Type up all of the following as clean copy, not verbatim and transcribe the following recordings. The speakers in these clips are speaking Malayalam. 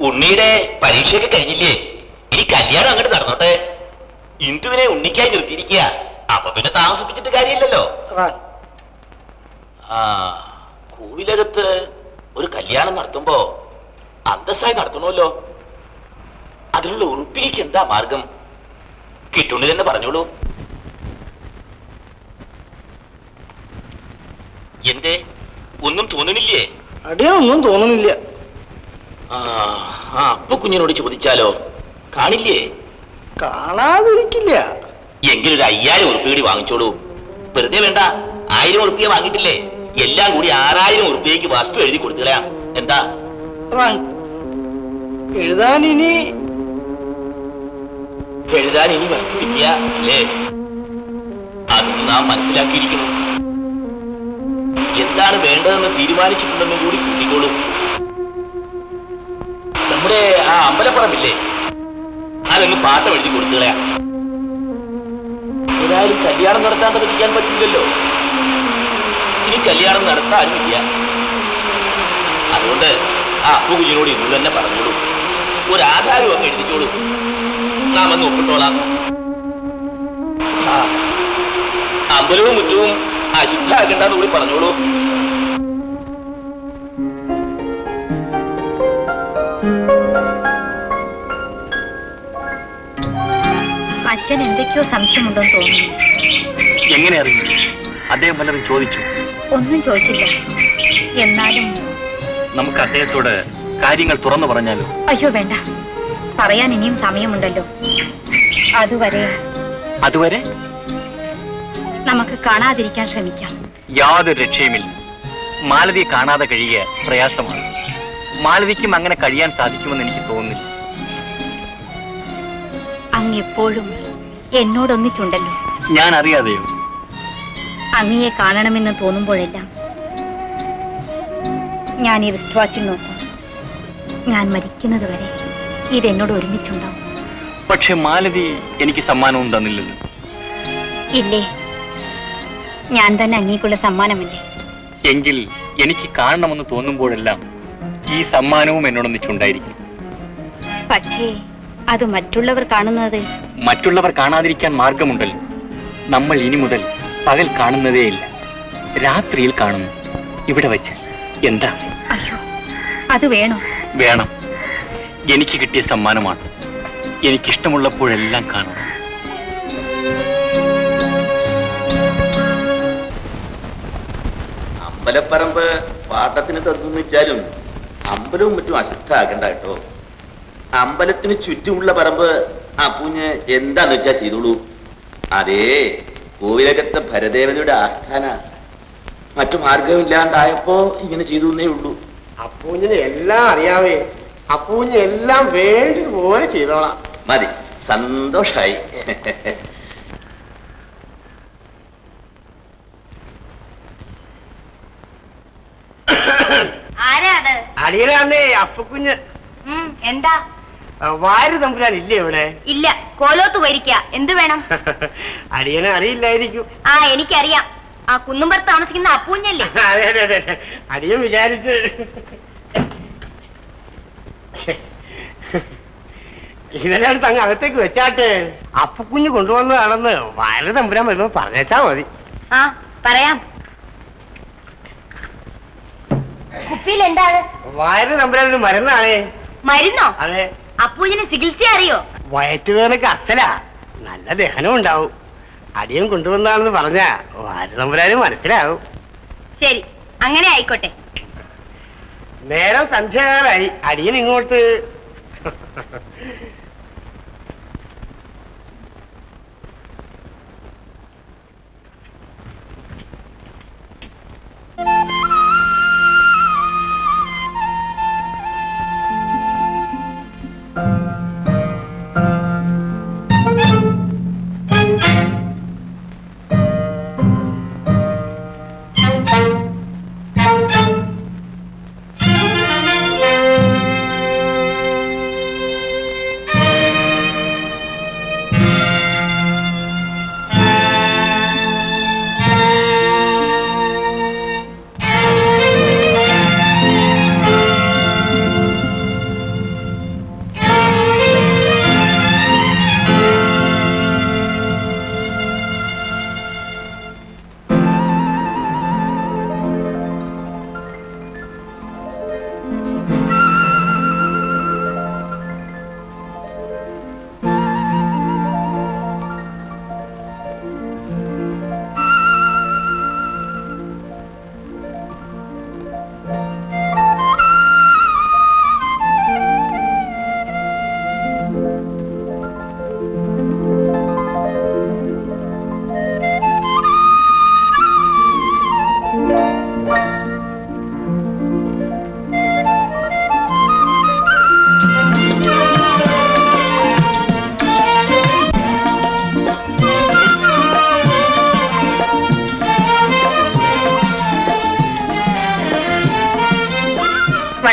ഉണ്ണിയുടെ പരീക്ഷയൊക്കെ കഴിഞ്ഞില്ലേ? ഇനി കല്യാണം അങ്ങോട്ട് നടന്നോട്ടെ. ഇന്ദുവിനെ ഉണ്ണിക്കായി നിർത്തിയിരിക്കുക. അപ്പൊ പിന്നെ താമസിപ്പിച്ചിട്ട് കാര്യമില്ലല്ലോ. ആ, കോവിലകത്ത് ഒരു കല്യാണം നടത്തുമ്പോ അന്തസ്സായി നടത്തണമല്ലോ. അതിനുള്ള ഉറുപ്പിലേക്ക് എന്താ മാർഗം? കിട്ടുണ്ണി തന്നെ പറഞ്ഞോളൂ. എന്തേ, ഒന്നും തോന്നണില്ലേ? അടിയൊന്നും തോന്നുന്നില്ല. അപ്പൊ കുഞ്ഞിനോട് ചോദിച്ചാലോ? കാണില്ലേ? കാണാതിരിക്കില്ല. എങ്കിലൊരു 5000 ഉറുപ്പിക കൂടി വാങ്ങിച്ചോളൂ. വെറുതെ വേണ്ട, 1000 ഉറുപ്പിക വാങ്ങിയിട്ടില്ലേ? എല്ലാം കൂടി 6000 ഉറുപ്പികയ്ക്ക് വസ്തു എഴുതി കൊടുത്തളയാം. എന്താ? എഴുതാനിനി വസ്തു ഇല്ല അല്ലേ? അത് നാം മനസ്സിലാക്കിയിരിക്കുന്നു. എന്താണ് വേണ്ടതെന്ന് തീരുമാനിച്ചിട്ടുണ്ടെന്നും കൂടി കൂട്ടിക്കോളൂ. നമ്മുടെ ആ അമ്പലപ്പുറമില്ലേ, അതങ്ങ് പാട്ടം എഴുതി കൊടുത്തുകളയാ. ഏതായാലും കല്യാണം നടത്താൻ പറ്റിക്കാൻ പറ്റില്ലല്ലോ. ഇനി കല്യാണം നടത്താനുമില്ല. അതുകൊണ്ട് ആ അപ്പു കുഞ്ഞിനോട് ഇന്ന് തന്നെ പറഞ്ഞോളൂ. ഒരു ആധാരം അങ്ങ് എഴുതിച്ചോളൂ. നാം അങ്ങ് ഒപ്പിട്ടോളാം. അമ്പലവും മുറ്റവും അശുദ്ധാക്കണ്ടെന്ന് കൂടി പറഞ്ഞോളൂ. അച്ഛൻ എന്തൊക്കെയോ സംശയമുണ്ടെന്ന് തോന്നുന്നു. എങ്ങനെ അറിയും? അദ്ദേഹം പലരും ചോദിച്ചു. ഒന്നും ചോദിച്ചില്ല. എന്നാലും നമുക്ക് അദ്ദേഹത്തോട് കാര്യങ്ങൾ തുറന്നു പറഞ്ഞാലോ? അയ്യോ വേണ്ട, പറയാൻ ഇനിയും സമയമുണ്ടല്ലോ. അതുവരെ നമുക്ക് കാണാതിരിക്കാൻ ശ്രമിക്കാം. യാതൊരു രക്ഷയുമില്ല. മാലതിയെ കാണാതെ കഴിയുക പ്രയാസമാണ്. മാലതിക്കും അങ്ങനെ കഴിയാൻ സാധിക്കുമെന്ന് എനിക്ക് തോന്നുന്നില്ല. അങ്ങ് എപ്പോഴും എന്നോടൊന്നിച്ചുണ്ടല്ലോ. ഞാൻ അറിയാതെയോ? അങ്ങയെ കാണണമെന്ന് തോന്നുമ്പോഴെല്ലാം ഞാൻ ഈ റിസ്റ്റ് വാച്ചിൽ നോക്കും. ഞാൻ മരിക്കുന്നത് വരെ ഇതെന്നോട് ഒരുമിച്ചുണ്ടാവും. പക്ഷെ മാലതി എനിക്ക് സമ്മാനവും തന്നില്ലല്ലോ. ഇല്ലേ, ഞാൻ തന്നെ അങ്ങേക്കുള്ള സമ്മാനമല്ലേ? എങ്കിൽ എനിക്ക് കാണണമെന്ന് തോന്നുമ്പോഴെല്ലാം ഈ സമ്മാനവും എന്നോടൊന്നിച്ചുണ്ടായിരിക്കും. പക്ഷേ അത് മറ്റുള്ളവർ കാണുന്നത്. മറ്റുള്ളവർ കാണാതിരിക്കാൻ മാർഗമുണ്ടല്ലോ. നമ്മൾ ഇനി മുതൽ പകൽ കാണുന്നതേയില്ല, രാത്രിയിൽ കാണുന്നു. ഇവിടെ വെച്ച്. എന്താ? അയ്യോ, അത് വേണോ? വേണം. എനിക്ക് കിട്ടിയ സമ്മാനമാണ്. എനിക്കിഷ്ടമുള്ളപ്പോഴെല്ലാം കാണണം. അമ്പലപ്പറമ്പ് പാട്ടത്തിന് തന്നു വെച്ചാലും അമ്പലവും മറ്റും അശുദ്ധാക്കണ്ട കേട്ടോ. അമ്പലത്തിന് ചുറ്റുമുള്ള പറമ്പ് അപ്പൂഞ്ഞ് എന്താന്ന് വെച്ചാ ചെയ്തോളൂ. അതേ കോവിലകത്തെ ഭരദേവനയുടെ ആസ്ഥാന. മറ്റു മാർഗമില്ലാണ്ടായപ്പോ ഇങ്ങനെ ചെയ്തേ ഉള്ളൂ. അപ്പൂഞ്ഞിന് എല്ലാം അറിയാവേ. അപ്പൂഞ്ഞ് എല്ലാം വേണ്ടതുപോലെ ചെയ്തോളാം. മതി, സന്തോഷായി. അടിയനാന്നേ അപ്പുക്കുഞ്ഞ്. എന്താ? വാര് തമ്പുരാൻ ഇല്ലേ ഇവിടെ? ഇല്ല, കോലോത്ത് വരിക്ക. എന്ത് വേണം? അടിയനെ അറിയില്ലായിരിക്കും. ആ, എനിക്കറിയാം. ആ കുന്നുംപുറത്ത് താമസിക്കുന്ന അപ്പൂഞ്ഞല്ലേ? അതെ അതെ അതെ, അടിയൻ വിചാരിച്ച്. ഇതെല്ലാം തങ്ങ് അകത്തേക്ക് വെച്ചാട്ടെ. അപ്പുക്കുഞ്ഞ് കൊണ്ടുവന്നതാണെന്ന് വാര് തമ്പുരാൻ വരുമ്പോ പറഞ്ഞേച്ചാ മതി. ആ, പറയാം. കുപ്പിയിൽ എന്താ? വാര് തമ്പുരാൻ മരുന്നാണേ. മരുന്നോ? അതെ. അപ്പൂഞ്ഞിന് ചികിത്സ അറിയോ? വയറ്റുവേദനക്ക് അസല, നല്ല ദഹനം ഉണ്ടാവും. അടിയൻ കൊണ്ടുവന്നാണെന്ന് പറഞ്ഞ വാര് തമ്പുരാന് മനസ്സിലാവും. ശരി, അങ്ങനെ ആയിക്കോട്ടെ. നേരം സന്ധ്യകാലായി. അടിയൻ ഇങ്ങോട്ട്.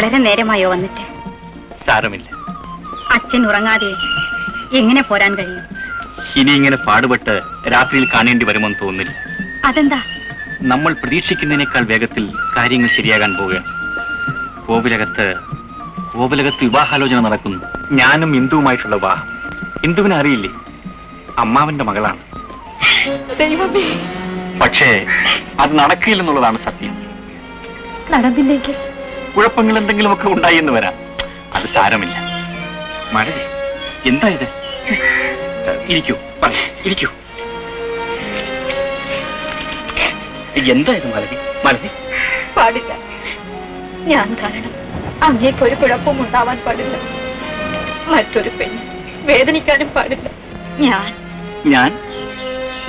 വളരെ നേരമായോ വന്നിട്ട്? സാരമില്ല. അച്ഛൻ ഉറങ്ങാതെ എങ്ങനെ പോരാൻ കഴിയും? ഇനി ഇങ്ങനെ പാടുപെട്ട് രാത്രിയിൽ കാണേണ്ടി വരുമെന്ന് തോന്നുന്നില്ല. അതെന്താ? നമ്മൾ പ്രതീക്ഷിക്കുന്നതിനേക്കാൾ വേഗത്തിൽ കാര്യങ്ങൾ ശരിയാകാൻ പോവുകയാണ്. കോവിലകത്ത് വിവാഹാലോചന നടക്കുന്നു. ഞാനും ഇന്ദുവുമായിട്ടുള്ള വിവാഹം. ഇന്ദുവിനെ അറിയില്ലേ? അമ്മാവന്റെ മകളാണ്. പക്ഷേ അത് നടക്കില്ലെന്നുള്ളതാണ് സത്യം. നടന്നില്ലെങ്കിൽ കുഴപ്പങ്ങൾ എന്തെങ്കിലുമൊക്കെ ഉണ്ടായി എന്ന് വരാം. അത് സാരമില്ല. മഴേ, എന്താ ഇത്? ഇരിക്കൂ, ഇരിക്കൂ. എന്താ ഇത് മലതി? പാടില്ല. ഞാൻ കാരണം അങ്ങേക്കൊരു കുഴപ്പവും ഉണ്ടാവാൻ പാടില്ല. മറ്റൊരു പെണ്ണ് വേദനിക്കാനും പാടില്ല. ഞാൻ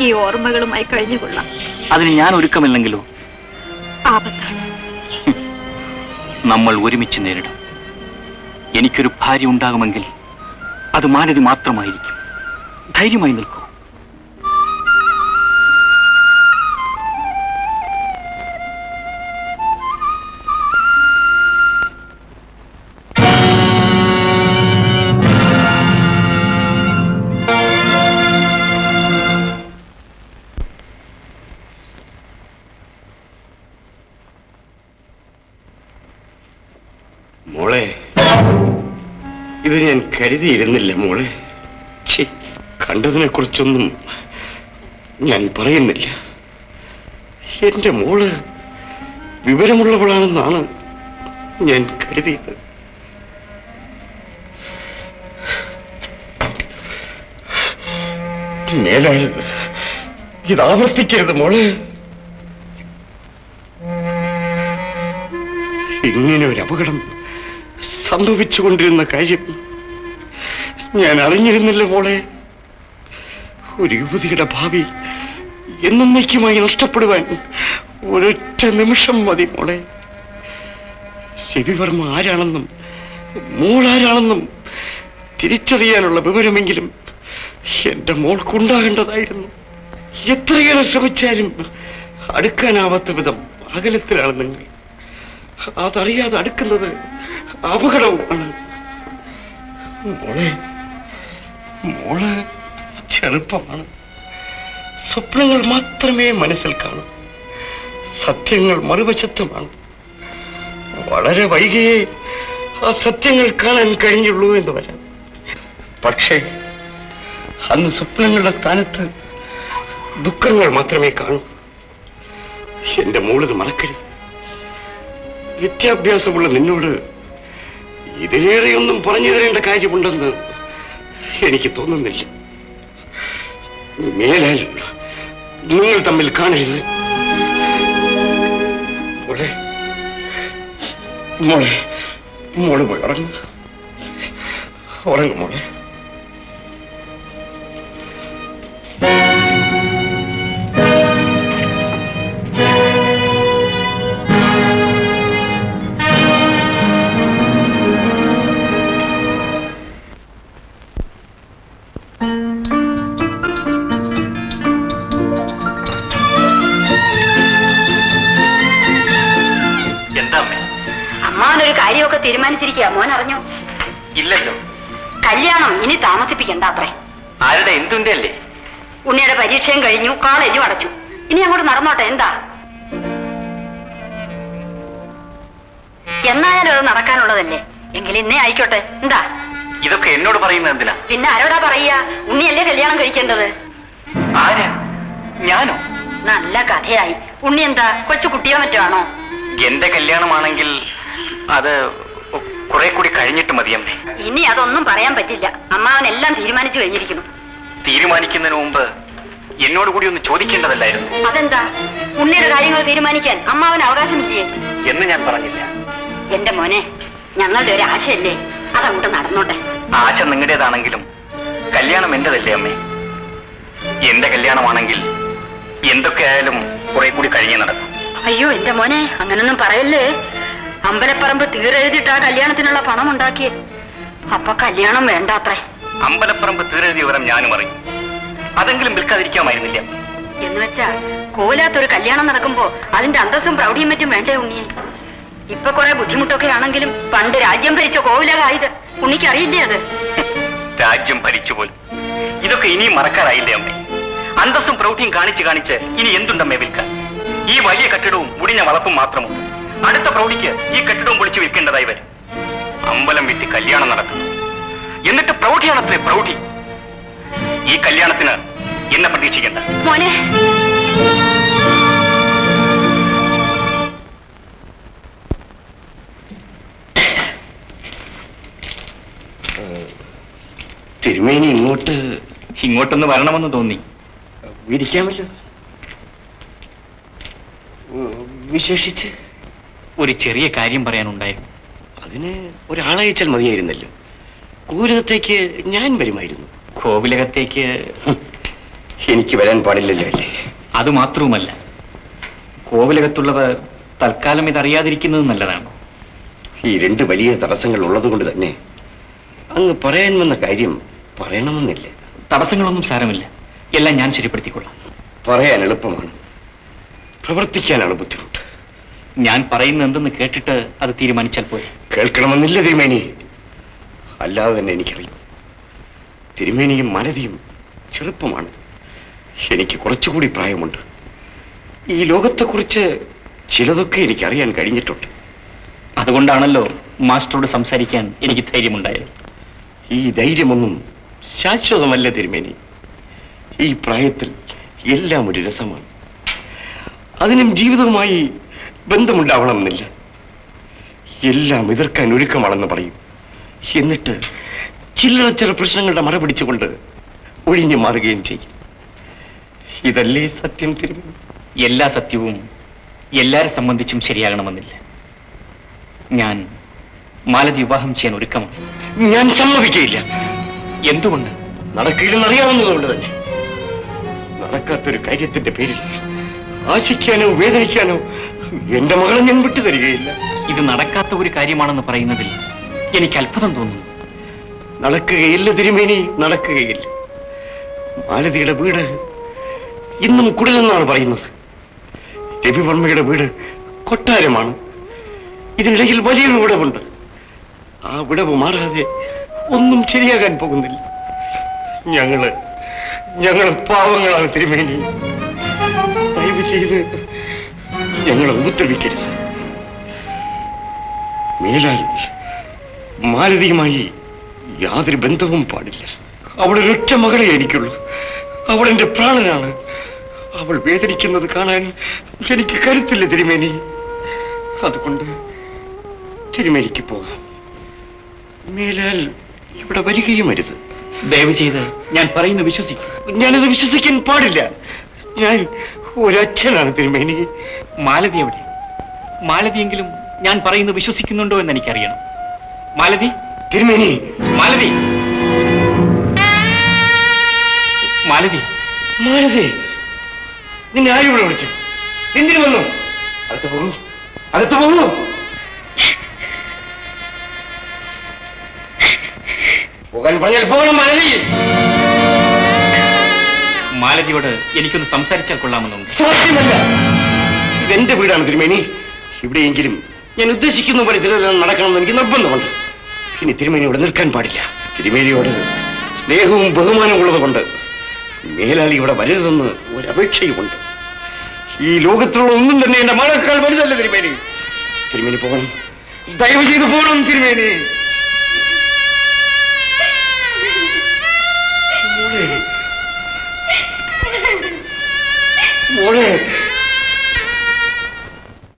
ഈ ഓർമ്മകളുമായി കഴിഞ്ഞുകൊള്ളാം. അതിന് ഞാൻ ഒരുക്കമില്ലെങ്കിലോ? ആപത്താണ്. നമ്മൾ ഒരുമിച്ച് നേരിടും. എനിക്കൊരു ഭാര്യ ഉണ്ടാകുമെങ്കിൽ അത് മാലതി മാത്രമായിരിക്കും. ധൈര്യമായി നിൽക്കൂ. മോളെ, ഇത് ഞാൻ കരുതിയിരുന്നില്ല മോളെ. കണ്ടതിനെ കുറിച്ചൊന്നും ഞാൻ പറയുന്നില്ല. എന്റെ മോള് വിവരമുള്ളവളാണെന്നാണ് ഞാൻ കരുതിയത്. മേലാൽ ഇത് ആവർത്തിക്കരുത് മോളെ. ഇങ്ങനെ ഒരു അപകടം സംഭവിച്ചുകൊണ്ടിരുന്ന കാര്യം ഞാൻ അറിഞ്ഞിരുന്നില്ല മോളെ. ഒരു യുവതിയുടെ ഭാവി എന്നേക്കുമായി നഷ്ടപ്പെടുവാൻ ഒരൊറ്റ നിമിഷം മതി മോളെ. രവിവർമ്മ ആരാണെന്നും മോളാരാണെന്നും തിരിച്ചറിയാനുള്ള വിവരമെങ്കിലും എന്റെ മോൾക്കുണ്ടാകേണ്ടതായിരുന്നു. എത്രയേറെ ശ്രമിച്ചാലും അടുക്കാനാവാത്ത വിധം അകലത്തിലാണ് നിങ്ങൾ. അതറിയാതെ അടുക്കുന്നത് അപകടവുമാണ് മോളെ. മോള് ചെറുപ്പമാണ്. സ്വപ്നങ്ങൾ മാത്രമേ മനസ്സിൽ കാണൂ. സത്യങ്ങൾ മറുവശത്തുമാണ്. വളരെ വൈകിയേ ആ സത്യങ്ങൾ കാണാൻ കഴിഞ്ഞുള്ളൂ എന്ന് വരാം. പക്ഷേ അന്ന് സ്വപ്നങ്ങളുടെ സ്ഥാനത്ത് ദുഃഖങ്ങൾ മാത്രമേ കാണൂ. എന്റെ മോളിത് മറക്കരുത്. വിദ്യാഭ്യാസമുള്ള നിന്നോട് ഇതിലേറെയൊന്നും പറഞ്ഞു തരേണ്ട കാര്യമുണ്ടെന്ന് എനിക്ക് തോന്നുന്നില്ല. മേലാൽ നിങ്ങൾ തമ്മിൽ കാണരുത്. മോളെ, മോളെ, മോള് പോയി ഉറങ്ങും മോളെ. അമ്മാവനൊരു കാര്യമൊക്കെ തീരുമാനിച്ചിരിക്കുക. മോൻ അറിഞ്ഞോ? ഇല്ലല്ലോ. കല്യാണം ഇനി താമസിപ്പിക്കണ്ട അത്രേ. ആരുടെ? എന്തുന്റെ അല്ലേ? ഉണ്ണിയുടെ പരീക്ഷയും കഴിഞ്ഞു, കോളേജും അടച്ചു. ഇനി അങ്ങോട്ട് നടന്നോട്ടെ. എന്താ? എന്നായാലും അത് നടക്കാനുള്ളതല്ലേ. എങ്കിലും ഇന്നേ ആയിക്കോട്ടെ. എന്താ ഇതൊക്കെ എന്നോട് പറയുന്നത് എന്തിനാ? പിന്നെ ആരോടാ പറയാ? ഉണ്ണിയല്ലേ കല്യാണം കഴിക്കേണ്ടത്. ആരാ? ഞാനോ? നല്ല കഥയായി. ഉണ്ണി എന്താ കൊച്ചു കുട്ടിയോ മറ്റോ ആണോ? എന്റെ കല്യാണമാണെങ്കിൽ അത് കുറെ കൂടി കഴിഞ്ഞിട്ട് മതിയമ്മേ. ഇനി അതൊന്നും പറയാൻ പറ്റില്ല. അമ്മാവനെല്ലാം തീരുമാനിച്ചു കഴിഞ്ഞിരിക്കുന്നു. തീരുമാനിക്കുന്നതിന് മുമ്പ് എന്നോട് കൂടി ഒന്ന് ചോദിക്കേണ്ടതല്ലായിരുന്നു? അതെന്താ? ഉണ്ണിയുടെ കാര്യങ്ങൾ തീരുമാനിക്കാൻ അമ്മാവന് അവകാശമില്ലേ എന്ന് ഞാൻ പറഞ്ഞില്ല. എന്റെ മോനെ, ഞങ്ങളുടെ ഒരു ആശയല്ലേ, അതങ്ങോട്ട് നടന്നോട്ടെ. ആശ നിങ്ങളുടേതാണെങ്കിലും കല്യാണം എന്റേതല്ലേ അമ്മേ? എന്റെ കല്യാണമാണെങ്കിൽ എന്തൊക്കെ ആയാലും കുറെ കൂടി കഴിഞ്ഞേ നടക്കും. അയ്യോ എന്റെ മോനെ, അങ്ങനൊന്നും പറയല്ലേ. അമ്പലപ്പറമ്പ് തീരെഴുതിയിട്ട് ആ കല്യാണത്തിനുള്ള പണം ഉണ്ടാക്കിയേ. അപ്പൊ കല്യാണം വേണ്ടാത്രേ. അമ്പലപ്പറമ്പ് തീരെഴുതിയ വിവരം ഞാനും അറിയും. അതെങ്കിലും വിൽക്കാതിരിക്കാമായിരുന്നില്ല. എന്ന് വെച്ചാ കോലാത്തൊരു കല്യാണം നടക്കുമ്പോ അതിന്റെ അന്തസ്സും പ്രൗഢിയും മറ്റും വേണ്ടേ ഉണ്ണിയെ? ഇപ്പൊ കുറെ ബുദ്ധിമുട്ടൊക്കെ ആണെങ്കിലും പണ്ട് രാജ്യം ഭരിച്ച കോവിലകായത് ഉണ്ണിക്കറിയില്ലേ അത്? രാജ്യം ഭരിച്ചു പോലും. ഇതൊക്കെ ഇനിയും മറക്കാറായില്ലേ അമ്മേ? അന്തസ്സും പ്രൗഢിയും കാണിച്ച് കാണിച്ച് ഇനി എന്തുണ്ടമ്മേ വിൽക്കാൻ? ഈ വലിയ കെട്ടിടവും മുടിഞ്ഞ വളപ്പും മാത്രമുണ്ട്. അടുത്ത പ്രൗഢിക്ക് ഈ കെട്ടിടവും പൊളിച്ചു വിൽക്കേണ്ടതായി വരും. അമ്പലം വിറ്റ് കല്യാണം നടക്കുന്നു. എന്നിട്ട് പ്രൗഢിയാണത്രേ പ്രൗഢി. ഈ കല്യാണത്തിന് എന്നെ പ്രതീക്ഷിക്കണ്ട. മോനെ, തിരുമേനി ഇങ്ങോട്ടൊന്ന് വരണമെന്ന് തോന്നി. വിരിക്കാമല്ലോ. വിശേഷിച്ച് ഒരു ചെറിയ കാര്യം പറയാനുണ്ടായിരുന്നു. അതിന് ഒരാളയച്ചാൽ മതിയായിരുന്നല്ലോ. കൂരകത്തേക്ക് ഞാൻ വരുമായിരുന്നു. കോവിലകത്തേക്ക് എനിക്ക് വരാൻ പാടില്ലല്ലോ അല്ലേ? അതുമാത്രവുമല്ല, കോവിലകത്തുള്ളവർ തൽക്കാലം ഇതറിയാതിരിക്കുന്നത് നല്ലതാണോ? ഈ രണ്ട് വലിയ തടസ്സങ്ങൾ ഉള്ളതുകൊണ്ട് തന്നെ അങ്ങ് പറയാൻ വന്ന കാര്യം പറയണമെന്നില്ല. തടസ്സങ്ങളൊന്നും സാരമില്ല, എല്ലാം ഞാൻ ശരിപ്പെടുത്തിക്കൊള്ളാം. പറയാൻ എളുപ്പമാണ്, പ്രവർത്തിക്കാനാണ് ബുദ്ധിമുട്ട്. ഞാൻ പറയുന്നത് എന്തെന്ന് കേട്ടിട്ട് അത് തീരുമാനിച്ചാൽ പോരെ? കേൾക്കണമെന്നില്ല തിരുമേനി. അല്ലാതെ തന്നെ എനിക്കറിയാം, തിരുമേനിയും മാലതിയും ചെറുപ്പമാണ്. എനിക്ക് കുറച്ചുകൂടി പ്രായമുണ്ട്. ഈ ലോകത്തെക്കുറിച്ച് ചിലതൊക്കെ എനിക്കറിയാൻ കഴിഞ്ഞിട്ടുണ്ട്. അതുകൊണ്ടാണല്ലോ മാസ്റ്ററോട് സംസാരിക്കാൻ എനിക്ക് ധൈര്യമുണ്ടായത്. ഈ ധൈര്യമൊന്നും ശാശ്വതമല്ല തിരുമേനി. ഈ പ്രായത്തിൽ എല്ലാം ഒരു രസമാണ്. അതിനും ജീവിതവുമായി ബന്ധമുണ്ടാവണമെന്നില്ല. എല്ലാം എതിർക്കാൻ ഒരുക്കമാണെന്ന് പറയും. എന്നിട്ട് ചില പ്രശ്നങ്ങളുടെ മറ പിടിച്ചുകൊണ്ട് ഒഴിഞ്ഞു മാറുകയും ചെയ്യും. ഇതല്ലേ സത്യം തിരുമേനി? എല്ലാ സത്യവും എല്ലാരെ സംബന്ധിച്ചും ശരിയാകണമെന്നില്ല. ഞാൻ മാലതി വിവാഹം ചെയ്യാൻ ഒരുക്കമാണ്. ഞാൻ സമ്മതിക്കയില്ല. എന്തുകൊണ്ട്? നടക്കില്ലെന്ന് അറിയാവുന്നതുകൊണ്ട് തന്നെ. നടക്കാത്തൊരു കാര്യത്തിന്റെ പേരിൽ ആശിക്കാനോ വേദനിക്കാനോ എന്റെ മകളെ ഞാൻ വിട്ടു തരികയില്ല. ഇത് നടക്കാത്ത ഒരു കാര്യമാണെന്ന് പറയുന്നതിൽ എനിക്ക് അത്ഭുതം തോന്നുന്നു. നടക്കുകയില്ല തിരുമേനി, നടക്കുകയില്ല. മാലതിയുടെ വീട് ഇന്നും കുടിലെന്നാണ് പറയുന്നത്. രവിവർമ്മയുടെ വീട് കൊട്ടാരമാണ്. ഇതിനിടയിൽ വലിയൊരു വിടവുണ്ട്. ആ വിടവ് മാറാതെ ഒന്നും ശരിയാകാൻ പോകുന്നില്ല. ഞങ്ങള് പാവങ്ങളാണ് തിരുമേനി. ദയവ് ചെയ്ത് ഞങ്ങളെ ഉപദ്രവിക്കരുത്. മേലാൽ മാലതിയുമായി യാതൊരു ബന്ധവും പാടില്ല. അവളൊരൊറ്റ മകളെ എനിക്കുള്ളൂ. അവൾ എന്റെ പ്രാണനാണ്. അവൾ വേദനിക്കുന്നത് കാണാൻ എനിക്ക് കരുത്തില്ല തിരുമേനി. അതുകൊണ്ട് തിരുമേനിക്ക് പോകാം. മേലാൽ ഇവിടെ വരികയും അരുത്. ദയവ് ചെയ്ത് ഞാൻ പറയുന്നത് വിശ്വസിക്കും. ഞാനത് വിശ്വസിക്കാൻ പാടില്ല. ഞാൻ ഒരച്ഛനാണ് തിരുമേനി. മാലതി എവിടെ? മാലതിയെങ്കിലും ഞാൻ പറയുന്നത് വിശ്വസിക്കുന്നുണ്ടോ എന്ന് എനിക്കറിയണം. മാലതി, തിരുമേനി. മാലതി, മാലതി, മാലതി, നിന്നെ ആരും ഇവിടെ വിളിച്ചു? എന്തിനു വന്നു? അകത്ത് പോകൂ, അകത്ത് പോകൂ. പോകാൻ പറഞ്ഞാൽ പോകണം മാലതി. മാലതിയോട് എനിക്കൊന്ന് സംസാരിച്ചാൽ കൊള്ളാമെന്നുണ്ട്. സാധ്യമല്ല. ഇതെന്റെ വീടാണ് തിരുമേനി. ഇവിടെയെങ്കിലും ഞാൻ ഉദ്ദേശിക്കുന്ന പോലെ തിരുവനന്തപുരം നടക്കണമെന്ന് എനിക്ക് നിർബന്ധമുണ്ട്. ഇനി തിരുമേനി ഇവിടെ നിൽക്കാൻ പാടില്ല. തിരുമേനിയോട് സ്നേഹവും ബഹുമാനവും ഉള്ളത് കൊണ്ട് മേലാളി ഇവിടെ വരരുതെന്ന് ഒരപേക്ഷയുമുണ്ട്. ഈ ലോകത്തിലുള്ള ഒന്നും തന്നെ എന്റെ മകളേക്കാൾ വലുതല്ല തിരുമേനി. തിരുമേനി പോകണം, ദയവ് ചെയ്ത് പോകണം തിരുമേനി. മോളെ, മോളെ.